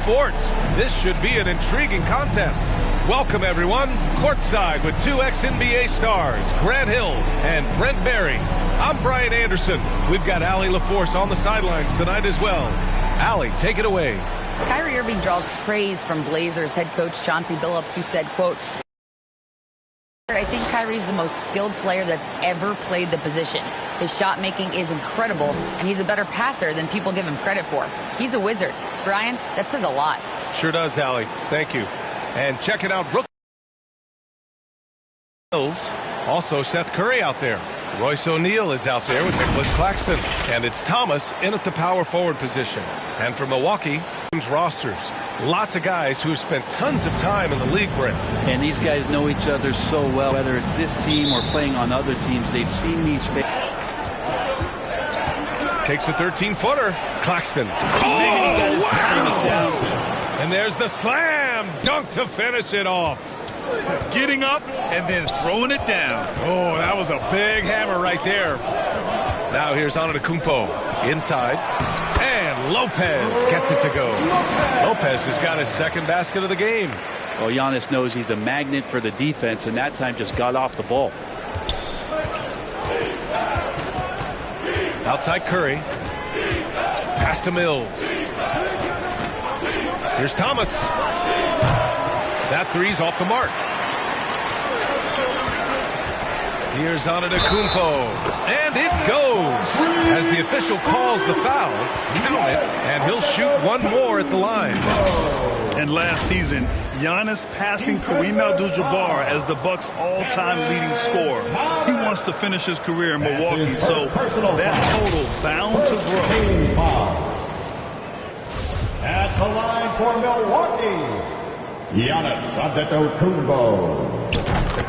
sports. This should be an intriguing contest. Welcome, everyone. Courtside with two ex-NBA stars, Grant Hill and Brent Barry. I'm Brian Anderson. We've got Allie LaForce on the sidelines tonight as well. Allie, take it away. Kyrie Irving draws praise from Blazers head coach Chauncey Billups, who said, quote, "I think Kyrie's the most skilled player that's ever played the position. His shot making is incredible, and he's a better passer than people give him credit for. He's a wizard." Brian, that says a lot. Sure does, Allie. Thank you. And check it out, Brooke. Also, Seth Curry out there. Royce O'Neal is out there with Nicholas Claxton. And it's Thomas in at the power forward position. And for Milwaukee, rosters. Lots of guys who have spent tons of time in the league, Brent. And these guys know each other so well. Whether it's this team or playing on other teams, they've seen these. Takes a 13-footer. Claxton. Man, he got his timing down. And there's the slam dunk to finish it off. Getting up and then throwing it down. Oh, that was a big hammer right there. Now here's Antetokounmpo inside. And Lopez gets it to go. Lopez has got his second basket of the game. Well, Giannis knows he's a magnet for the defense, and that time just got off the ball. Outside Curry. Pass to Mills. Here's Thomas. That three's off the mark. Here's Antetokounmpo. And it goes. As the official calls the foul, count it, and he'll shoot one more at the line. And last season, Giannis passing Kareem Abdul-Jabbar as the Bucks' all-time leading scorer. He wants to finish his career in Milwaukee, so that total bound to grow. At the line for Milwaukee, Giannis Antetokounmpo.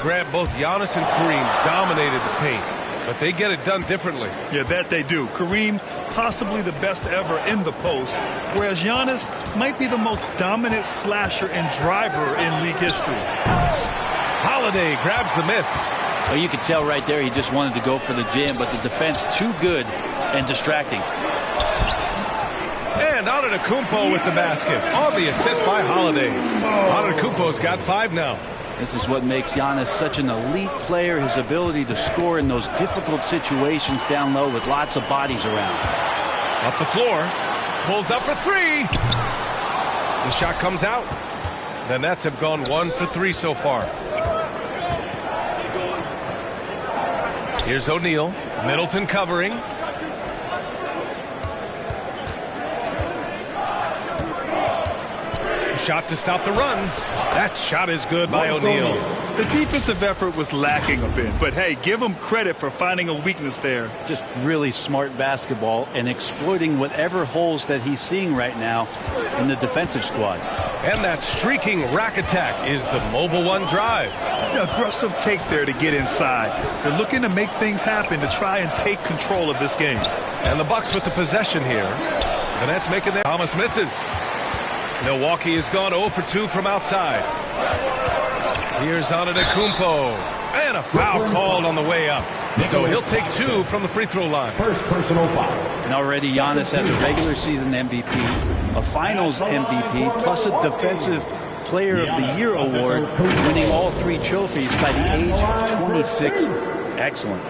Grant, both Giannis and Kareem dominated the paint, but they get it done differently. Yeah, that they do. Kareem, possibly the best ever in the post, whereas Giannis might be the most dominant slasher and driver in league history. Holiday grabs the miss. Well, you could tell right there he just wanted to go for the jam, but the defense too good and distracting. And Antetokounmpo with the basket on the assist by Holiday. Antetokounmpo's got 5 now. This is what makes Giannis such an elite player, his ability to score in those difficult situations down low with lots of bodies around. Up the floor, pulls up for 3. The shot comes out. The Nets have gone 1 for 3 so far. Here's O'Neal, Middleton covering. Shot to stop the run. That shot is good by O'Neal. The defensive effort was lacking a bit, but hey, give him credit for finding a weakness there. Just really smart basketball and exploiting whatever holes that he's seeing right now in the defensive squad. And that streaking rack attack is the mobile one drive. An aggressive take there to get inside. They're looking to make things happen to try and take control of this game. And the Bucks with the possession here. The Nets making their... Thomas misses. Milwaukee has gone 0 for 2 from outside. Here's Antetokounmpo. And a foul called on the way up. So he'll take 2 from the free throw line. First personal foul. And already Giannis has a regular season MVP, a finals MVP, plus a defensive player of the year award, winning all 3 trophies by the age of 26. Excellent.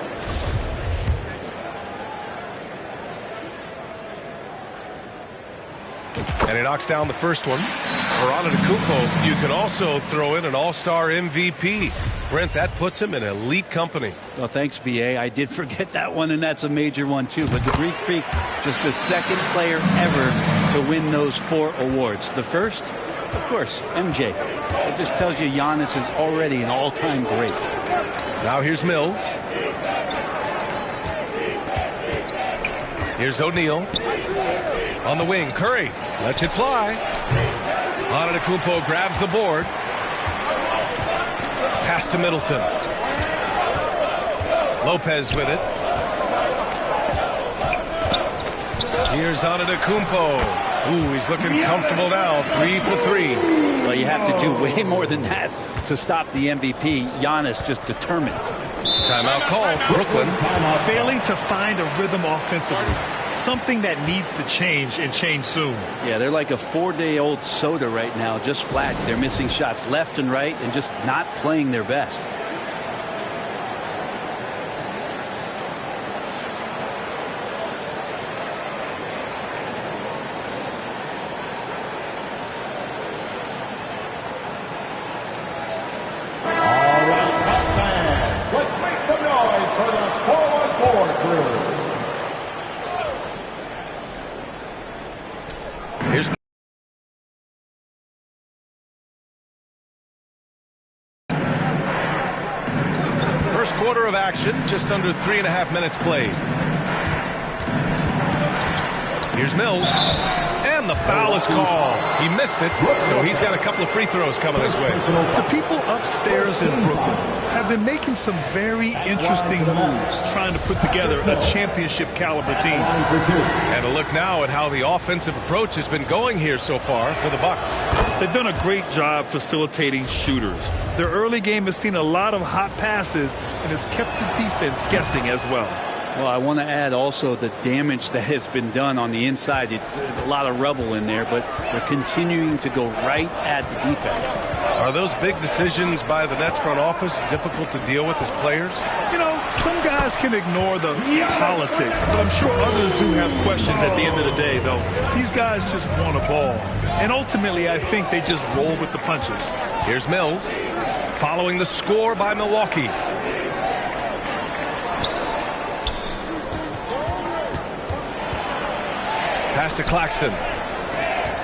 And he knocks down the first one. For Antetokounmpo, you can also throw in an all-star MVP. Brent, that puts him in elite company. Well, thanks, B.A. I did forget that one, and that's a major one, too. But the Greek Freak, just the second player ever to win those 4 awards. The first, of course, MJ. It just tells you Giannis is already an all-time great. Now here's Mills. Here's O'Neal. On the wing, Curry lets it fly. Antetokounmpo grabs the board. Pass to Middleton. Lopez with it. Here's Antetokounmpo. Ooh, he's looking comfortable now. 3 for 3. Well, you have to do way more than that to stop the MVP. Giannis just determined. Timeout call, Brooklyn. Failing to find a rhythm offensively. Something that needs to change and change soon. Yeah, they're like a 4-day-old soda right now, just flat. They're missing shots left and right and just not playing their best. Here's first quarter of action, just under 3.5 minutes played. Here's Mills, and the foul is called. He missed it, so he's got a couple of free throws coming his way. The people upstairs in Brooklyn have been making some very interesting moves trying to put together a championship caliber team. And a look now at how the offensive approach has been going here so far for the Bucks. They've done a great job facilitating shooters. Their early game has seen a lot of hot passes and has kept the defense guessing as well. Well, I want to add also the damage that has been done on the inside. It's a lot of rubble in there, but they're continuing to go right at the defense. Are those big decisions by the Nets front office difficult to deal with as players? You know, some guys can ignore the politics, but I'm sure others do have questions at the end of the day, though. These guys just want a ball. And ultimately, I think they just roll with the punches. Here's Mills, following the score by Milwaukee. Pass to Claxton.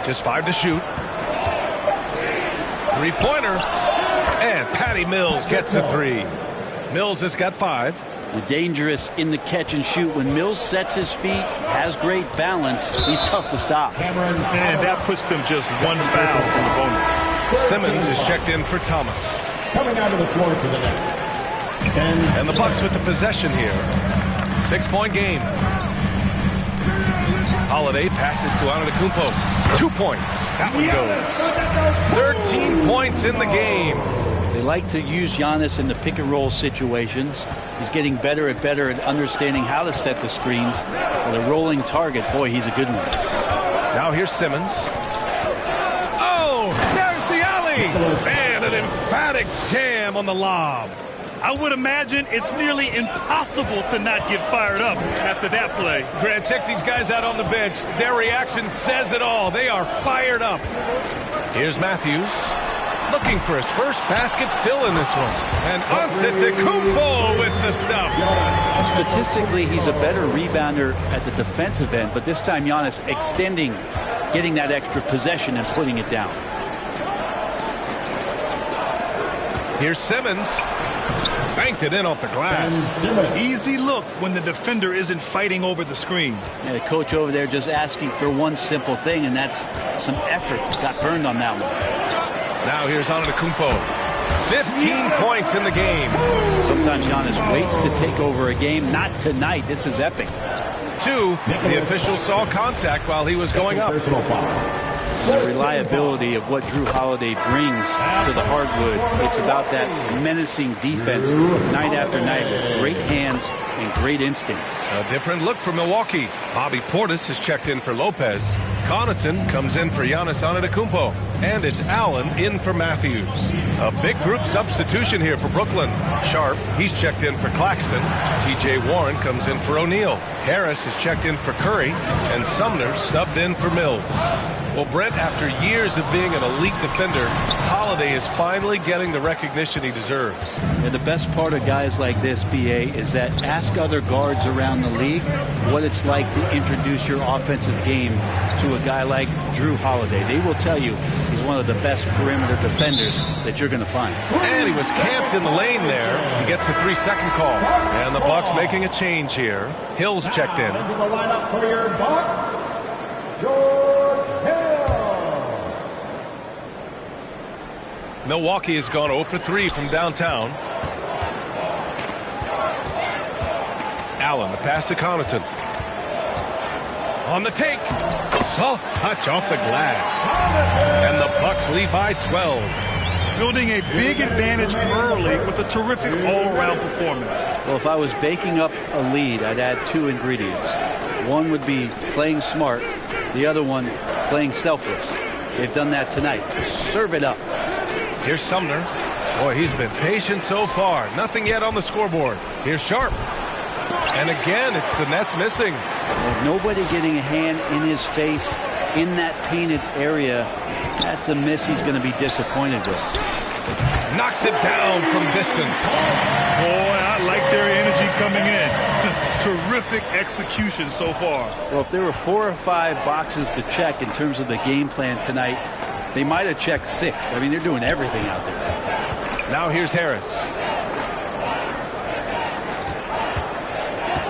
Just 5 to shoot. Three-pointer. And Patty Mills gets a 3. Mills has got 5. The dangerous in the catch and shoot. When Mills sets his feet, has great balance, he's tough to stop. And that puts them just one foul from the bonus. Simmons is checked in for Thomas. Coming out of the floor for the Nets. And the Bucks with the possession here. 6-point game. Holiday passes to Antetokounmpo. 2 points. That one goes. 13 points in the game. They like to use Giannis in the pick and roll situations. He's getting better and better at understanding how to set the screens. With a rolling target, boy, he's a good one. Now here's Simmons. Oh, there's the alley. And an emphatic jam on the lob. I would imagine it's nearly impossible to not get fired up after that play. Grant, check these guys out on the bench. Their reaction says it all. They are fired up. Here's Matthews. Looking for his first basket, still in this one. And Antetokounmpo with the stuff. Statistically, he's a better rebounder at the defensive end, but this time Giannis extending, getting that extra possession and putting it down. Here's Simmons. Banked it in off the glass. Easy look when the defender isn't fighting over the screen. And the coach over there just asking for one simple thing, and that's some effort. Got burned on that one. Now here's Antetokounmpo. 15 points in the game. Sometimes Giannis waits to take over a game. Not tonight. This is epic. 2, the official saw contact while he was going up. The reliability of what Drew Holiday brings to the hardwood. It's about that menacing defense night after night with great hands and great instinct. A different look for Milwaukee. Bobby Portis is checked in for Lopez. Connaughton comes in for Giannis Antetokounmpo. And it's Allen in for Matthews. A big group substitution here for Brooklyn. Sharp, he's checked in for Claxton. T.J. Warren comes in for O'Neal. Harris is checked in for Curry. And Sumner subbed in for Mills. Well, Brent, after years of being an elite defender, Holiday is finally getting the recognition he deserves. And the best part of guys like this, B.A., is that ask other guards around the league what it's like to introduce your offensive game to a guy like Drew Holiday. They will tell you he's one of the best perimeter defenders that you're going to find. And he was camped in the lane there. He gets a 3-second call. And the Bucks making a change here. Hill's checked in. Into the lineup for your Bucks, George Hill. Milwaukee has gone 0 for 3 from downtown. Allen, the pass to Connaughton. On the take. Soft touch off the glass. And the Bucks lead by 12. building a big advantage early with a terrific all-around performance. Well, if I was baking up a lead, I'd add 2 ingredients. One would be playing smart. The other one, playing selfless. They've done that tonight. Serve it up. Here's Sumner. Boy, he's been patient so far. Nothing yet on the scoreboard. Here's Sharp. And again, it's the Nets missing. Well, nobody getting a hand in his face in that painted area. That's a miss he's going to be disappointed with. Knocks it down from distance. Boy, I like their energy coming in. Terrific execution so far. Well, if there were 4 or 5 boxes to check in terms of the game plan tonight, they might have checked 6. I mean, they're doing everything out there. Now here's Harris.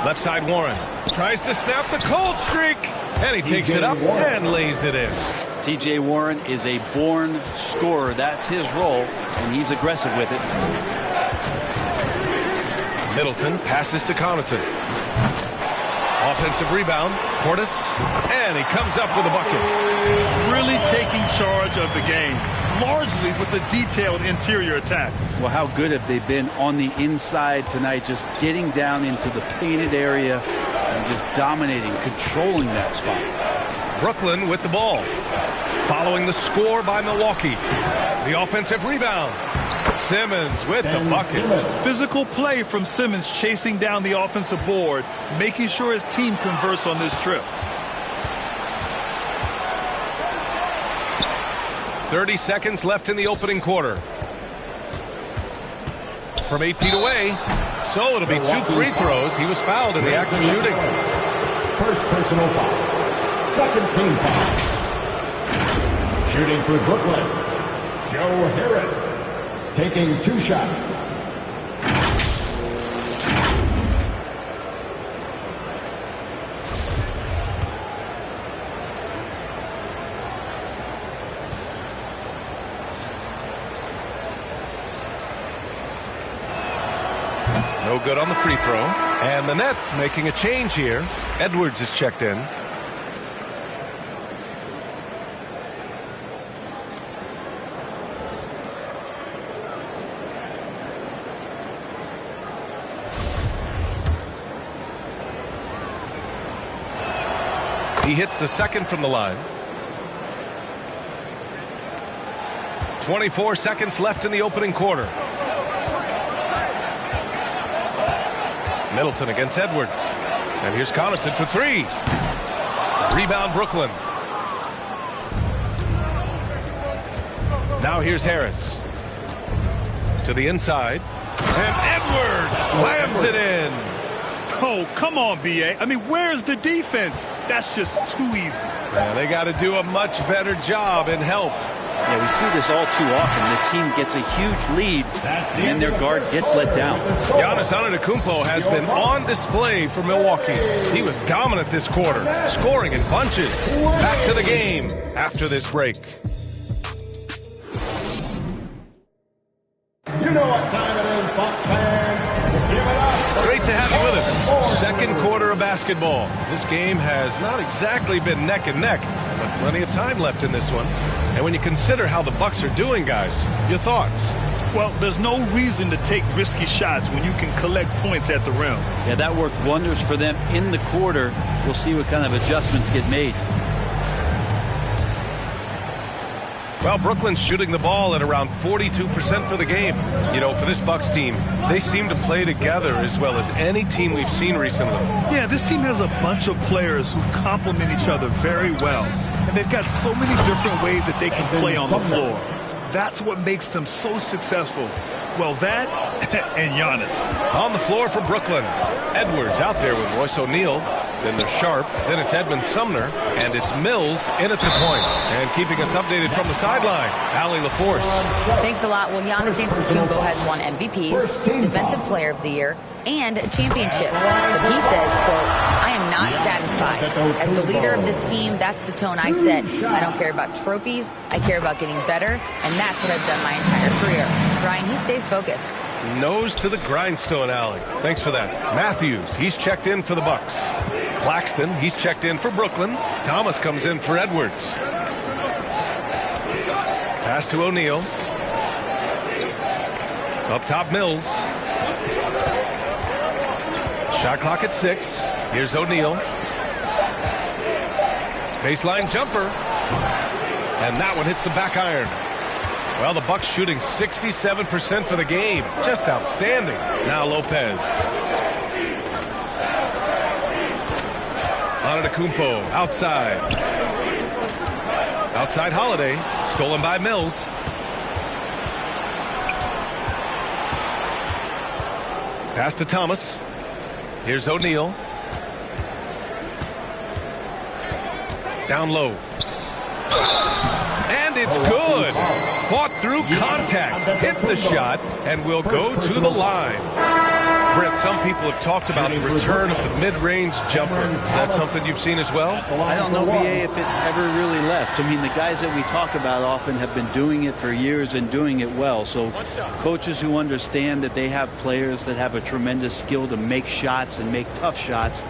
Left side Warren. Tries to snap the cold streak. And he takes it up and lays it in. T.J. Warren is a born scorer. That's his role, and he's aggressive with it. Middleton passes to Connaughton. Offensive rebound. Portis. And he comes up with a bucket. Really taking charge of the game, largely with a detailed interior attack. Well, how good have they been on the inside tonight, just getting down into the painted area and just dominating, controlling that spot. Brooklyn with the ball. Following the score by Milwaukee. The offensive rebound. Simmons with the bucket. Physical play from Simmons, chasing down the offensive board, making sure his team converts on this trip. 30 seconds left in the opening quarter. From 8 feet away. So it'll be 2 free throws. He was fouled in the act of shooting. First personal foul. Second team foul. Shooting for Brooklyn, Joe Harris, taking 2 shots. No good on the free throw. And the Nets making a change here. Edwards is checked in. He hits the second from the line. 24 seconds left in the opening quarter. Middleton against Edwards. And here's Connaughton for 3. Rebound Brooklyn. Now here's Harris. To the inside. And Edwards slams it in. Oh, come on, B.A. I mean, where's the defense? That's just too easy. Yeah, they got to do a much better job in help. Yeah, we see this all too often. The team gets a huge lead, and then their guard gets let down. Giannis Antetokounmpo has been on display for Milwaukee. He was dominant this quarter, scoring in bunches. Back to the game after this break. You know what time it is, Bucks fans. Give it up. Great to have you with us. Second quarter of basketball. This game has not exactly been neck and neck, but plenty of time left in this one. And when you consider how the Bucks are doing, guys, your thoughts? Well, there's no reason to take risky shots when you can collect points at the rim. Yeah, that worked wonders for them in the quarter. We'll see what kind of adjustments get made. Well, Brooklyn's shooting the ball at around 42% for the game. You know, for this Bucks team, they seem to play together as well as any team we've seen recently. Yeah, this team has a bunch of players who complement each other very well. And they've got so many different ways that they can play on the floor. That's what makes them so successful. Well, that and Giannis. On the floor for Brooklyn. Edwards out there with Royce O'Neal. Then there's Sharp. Then it's Edmund Sumner. And it's Mills in at the point. And keeping us updated from the sideline, Allie LaForce. Thanks a lot. Well, Giannis Antetokounmpo has won MVPs, Defensive Player of the Year, and a championship. But he says, quote, I am not satisfied. As the leader of this team, that's the tone I set. I don't care about trophies. I care about getting better. And that's what I've done my entire career. Brian, he stays focused. Nose to the grindstone, Allie. Thanks for that. Matthews, he's checked in for the Bucks. Claxton, he's checked in for Brooklyn. Thomas comes in for Edwards. Pass to O'Neal. Up top, Mills. Shot clock at 6. Here's O'Neal. Baseline jumper. And that one hits the back iron. Well, the Bucks shooting 67% for the game. Just outstanding. Now Lopez. Antetokounmpo outside. Outside Holiday. Stolen by Mills. Pass to Thomas. Here's O'Neal. Down low. And it's good. Fought through contact. Hit the shot and will go to the line. Brett, some people have talked about the return of the mid-range jumper. Is that something you've seen as well? I don't know, BA, if it ever really left. I mean, the guys that we talk about often have been doing it for years and doing it well. So coaches who understand that they have players that have a tremendous skill to make shots and make tough shots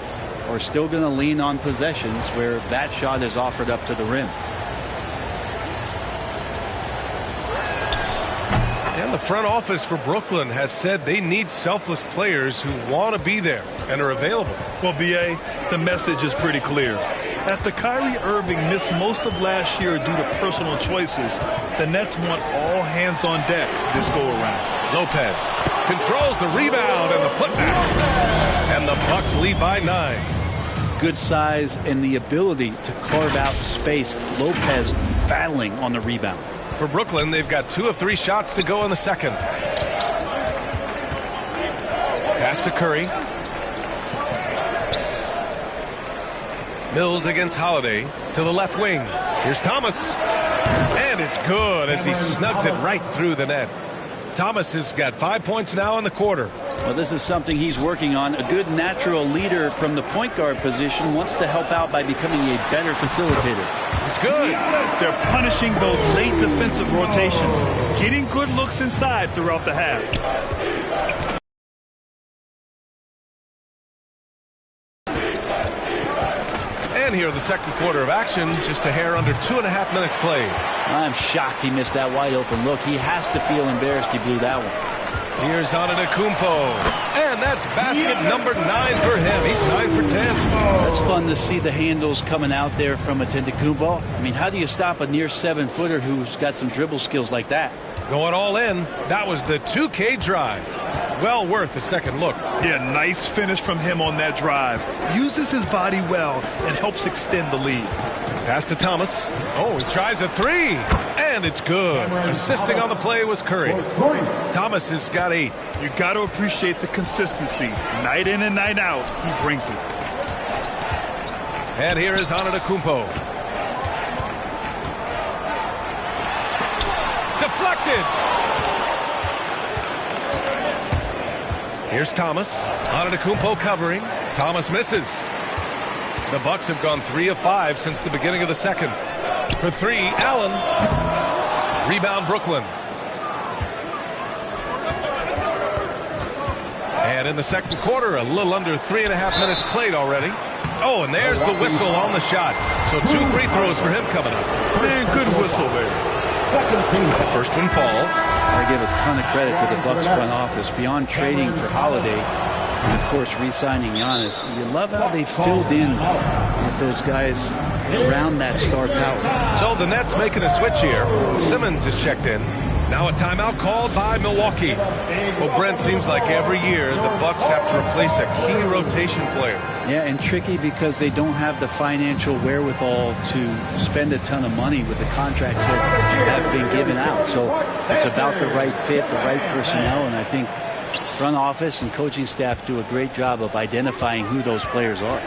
are still going to lean on possessions where that shot is offered up to the rim. And the front office for Brooklyn has said they need selfless players who want to be there and are available. Well, BA, the message is pretty clear. After Kyrie Irving missed most of last year due to personal choices, the Nets want all hands on deck this go-around. Lopez controls the rebound and the putback. And the Bucks lead by 9. Good size and the ability to carve out space. Lopez battling on the rebound. For Brooklyn, they've got 2 of 3 shots to go in the second. Pass to Curry. Mills against Holiday to the left wing. Here's Thomas. And it's good as he snugs it right through the net. Thomas has got 5 points now in the quarter. Well, this is something he's working on. A good natural leader from the point guard position wants to help out by becoming a better facilitator. It's good. They're punishing those late defensive rotations, getting good looks inside throughout the half. And here in the second quarter of action, just a hair under 2.5 minutes played. I'm shocked he missed that wide open look. He has to feel embarrassed he blew that one. Here's Antetokounmpo. And that's basket number 9 for him. He's 9 for 10. That's fun to see the handles coming out there from Antetokounmpo. I mean, how do you stop a near 7-footer who's got some dribble skills like that? Going all in. That was the 2K drive. Well worth a second look. Yeah, nice finish from him on that drive. Uses his body well and helps extend the lead. Pass to Thomas. Oh, he tries a 3. And it's good. Assisting on the play was Curry. Thomas has got 8. You got to appreciate the consistency. Night in and night out, he brings it. And here is Antetokounmpo. Deflected. Here's Thomas. Antetokounmpo covering. Thomas misses. The Bucks have gone 3 of 5 since the beginning of the second. For 3, Allen. Rebound, Brooklyn. And in the second quarter, a little under 3.5 minutes played already. Oh, and there's the whistle on the shot. So 2 free throws for him coming up. Man, good whistle there. The first one falls. I give a ton of credit to the Bucks front office. Beyond trading for Holiday and, of course, re-signing Giannis, you love how they filled in with those guys around that star power. So the Nets making a switch here. Simmons is checked in. Now a timeout called by Milwaukee. Well, Brent, seems like every year the Bucks have to replace a key rotation player. Yeah, and tricky because they don't have the financial wherewithal to spend a ton of money with the contracts that have been given out. So it's about the right fit, the right personnel, and I think front office and coaching staff do a great job of identifying who those players are.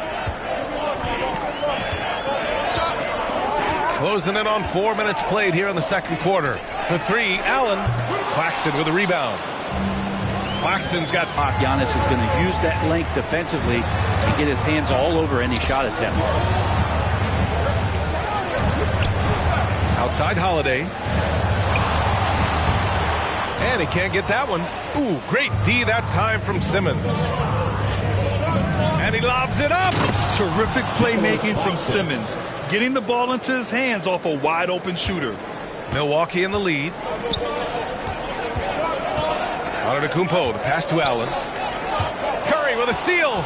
Closing in on 4 minutes played here in the second quarter. For 3, Allen. Claxton with a rebound. Claxton's got 5. Giannis is going to use that length defensively and get his hands all over any shot attempt. Outside Holiday. And he can't get that one. Ooh, great D that time from Simmons. And he lobs it up. Terrific playmaking from Simmons. Getting the ball into his hands off a wide open shooter. Milwaukee in the lead. Antetokounmpo, the pass to Allen. Curry with a steal.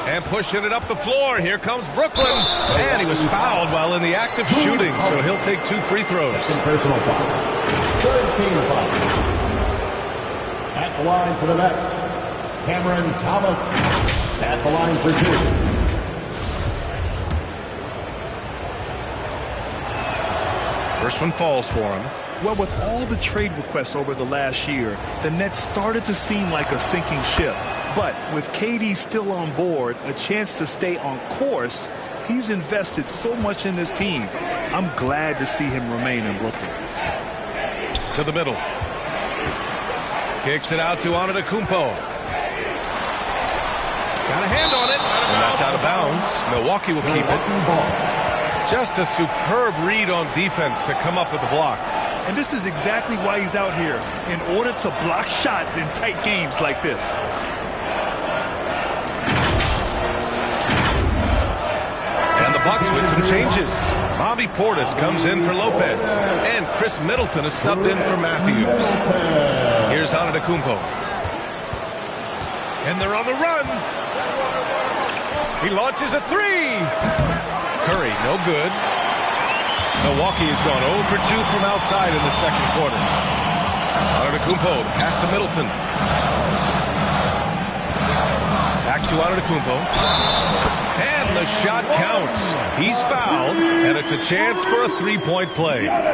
And pushing it up the floor. Here comes Brooklyn. And he was fouled while in the act of shooting, so he'll take 2 free throws. Second personal foul. 13 foul. At the line for the Nets, Cameron Thomas. At the line for 2. First one falls for him. Well, with all the trade requests over the last year, the Nets started to seem like a sinking ship. But with KD still on board, a chance to stay on course, he's invested so much in this team. I'm glad to see him remain in Brooklyn. To the middle. Kicks it out to Antetokounmpo. Got a hand on it. And that's out of bounds. Milwaukee will keep it. Just a superb read on defense to come up with the block. And this is exactly why he's out here, in order to block shots in tight games like this. And the Bucks with some changes. Bobby Portis comes in for Lopez. And Chris Middleton is subbed in for Matthews. Here's Antetokounmpo. And they're on the run. He launches a 3. Curry, no good. Milwaukee has gone 0 for 2 from outside in the second quarter. Antetokounmpo, pass to Middleton. Back to Antetokounmpo. And the shot counts. He's fouled, and it's a chance for a 3-point play. And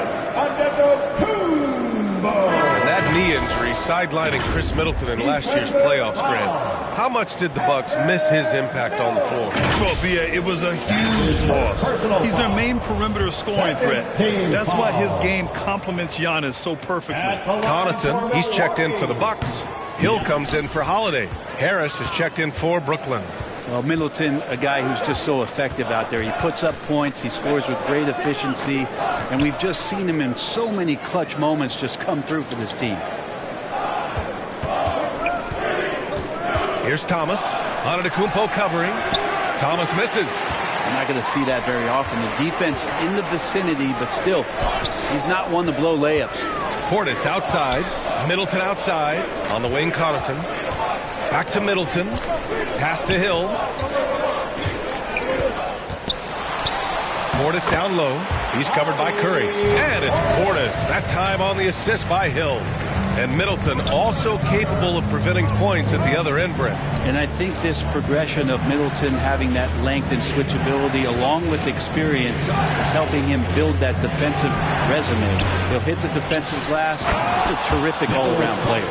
that knee injury sidelining Chris Middleton in last year's playoffs, Grant. How much did the Bucks miss his impact on the floor? Well, Via, it was a huge loss. He's their main perimeter scoring threat. That's why his game complements Giannis so perfectly. Connaughton, he's checked in for the Bucks. Hill comes in for Holiday. Harris is checked in for Brooklyn. Well, Middleton, a guy who's just so effective out there. He puts up points. He scores with great efficiency. And we've just seen him in so many clutch moments just come through for this team. Here's Thomas. Antetokounmpo covering. Thomas misses. You're not going to see that very often. The defense in the vicinity, but still, he's not one to blow layups. Portis outside. Middleton outside. On the wing, Connaughton. Back to Middleton. Pass to Hill. Portis down low. He's covered by Curry. And it's Portis. That time on the assist by Hill. And Middleton also capable of preventing points at the other end, Brent. And I think this progression of Middleton having that length and switchability along with experience is helping him build that defensive resume. He'll hit the defensive glass. He's a terrific all-around player.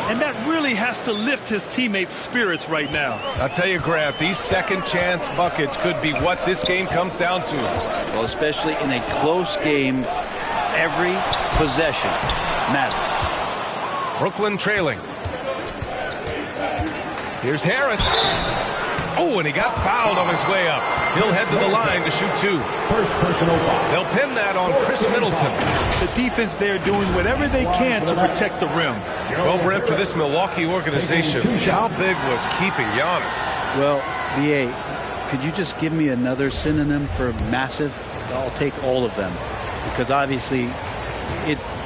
And that really has to lift his teammates' spirits right now. I'll tell you, Grant, these second chance buckets could be what this game comes down to. Well, especially in a close game, every possession matters. Brooklyn trailing. Here's Harris. Oh, and he got fouled on his way up. He'll head to the line to shoot 2. First personal foul. They'll pin that on Chris Middleton. The defense there doing whatever they can to protect the rim. Well, Brent, for this Milwaukee organization, how big was keeping Giannis? Well, BA, could you just give me another synonym for massive? I'll take all of them. Because obviously,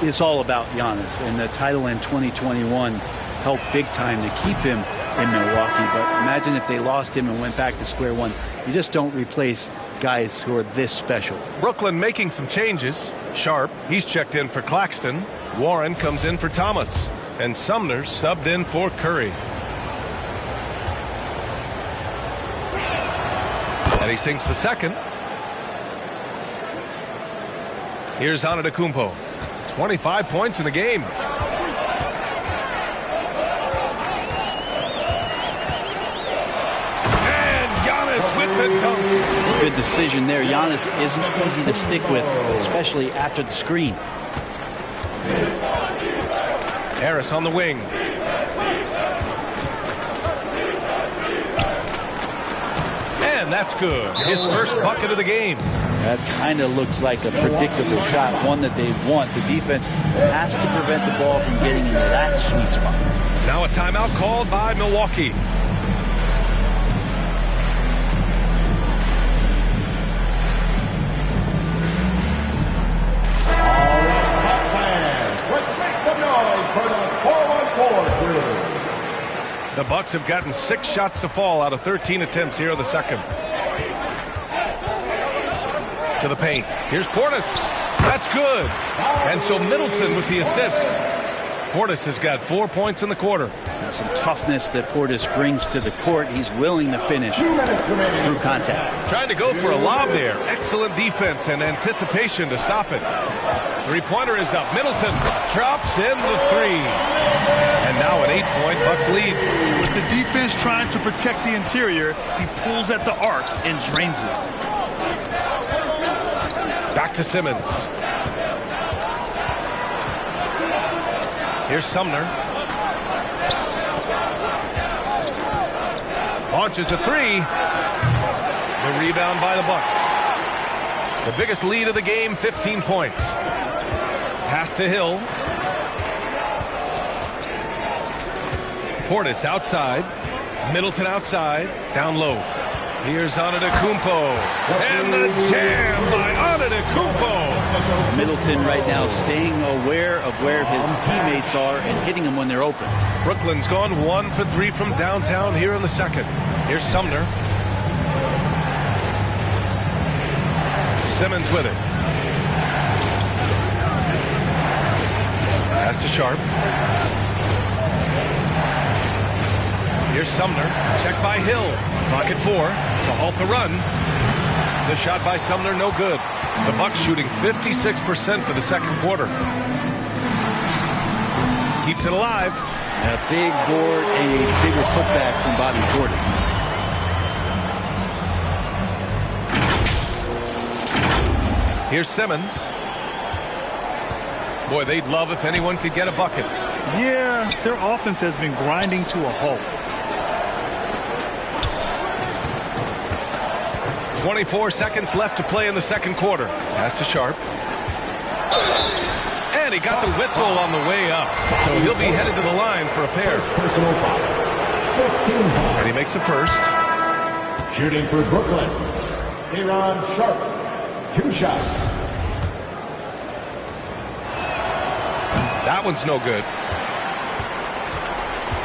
it's all about Giannis, and the title in 2021 helped big time to keep him in Milwaukee. But imagine if they lost him and went back to square one. You just don't replace guys who are this special. Brooklyn making some changes. Sharp, he's checked in for Claxton. Warren comes in for Thomas. And Sumner subbed in for Curry. And he sinks the second. Here's Antetokounmpo. 25 points in the game. And Giannis with the dunk. Good decision there. Giannis isn't easy to stick with, especially after the screen. Harris on the wing. And that's good. His first bucket of the game. That kind of looks like a predictable shot, one that they want. The defense has to prevent the ball from getting into that sweet spot. Now a timeout called by Milwaukee. All right, Bucks fans, let's make some noise for the forward The Bucks have gotten 6 shots to fall out of 13 attempts here in the second. To the paint. Here's Portis. That's good. And so Middleton with the assist. Portis has got 4 points in the quarter. And some toughness that Portis brings to the court. He's willing to finish through contact. Trying to go for a lob there. Excellent defense and anticipation to stop it. Three-pointer is up. Middleton drops in the 3. And now an 8-point Bucks lead. With the defense trying to protect the interior, he pulls at the arc and drains it. Back to Simmons. Here's Sumner. Launches a 3. The rebound by the Bucks. The biggest lead of the game, 15 points. Pass to Hill. Portis outside. Middleton outside. Down low. Here's Antetokounmpo. And the jam by Antetokounmpo. Middleton right now staying aware of where his teammates are and hitting them when they're open. Brooklyn's gone 1 for 3 from downtown here in the second. Here's Sumner. Simmons with it. Pass to Sharp. Here's Sumner. Check by Hill. Clock at 4 to halt the run. The shot by Sumner, no good. The Bucks shooting 56% for the second quarter. Keeps it alive. A big board and a bigger putback from Bobby Portis. Here's Simmons. Boy, they'd love if anyone could get a bucket. Yeah, their offense has been grinding to a halt. 24 seconds left to play in the second quarter. Pass to Sharp. And he got the whistle on the way up. So he'll be headed to the line for a pair. Personal foul. 15 points. And he makes the first. Shooting for Brooklyn, Aaron Sharp. 2 shots. That one's no good.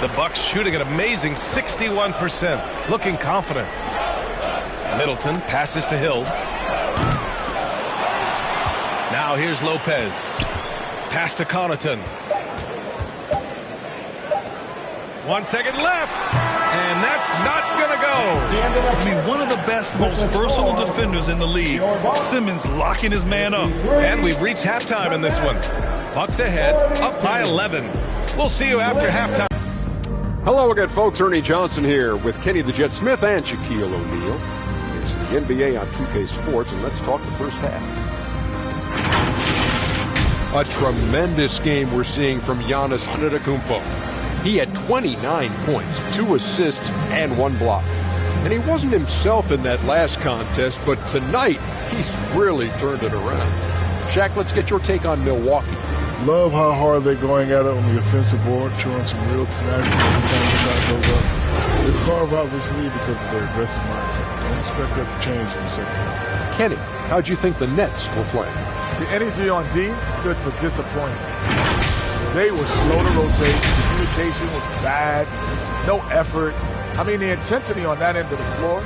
The Bucks shooting an amazing 61%. Looking confident. Middleton passes to Hill. Now here's Lopez. Pass to Connaughton. 1 second left. And that's not going to go. I mean, one of the best, most versatile defenders in the league. Simmons locking his man up. And we've reached halftime in this one. Bucks ahead, up by 11. We'll see you after halftime. Hello again, folks. Ernie Johnson here with Kenny the Jet Smith and Shaquille O'Neal. It's the NBA on 2K Sports, and let's talk the first half. A tremendous game we're seeing from Giannis Antetokounmpo. He had 29 points, 2 assists, and 1 block. And he wasn't himself in that last contest, but tonight, he's really turned it around. Shaq, let's get your take on Milwaukee. Love how hard they're going at it on the offensive board, showing some real tenacity every time the shot goes up. They carve out this lead because of their aggressive mindset. Don't expect that to change in the second half. Kenny, how'd you think the Nets were playing? The energy on D stood for disappointment. They were slow to rotate. Communication was bad. No effort. I mean, the intensity on that end of the floor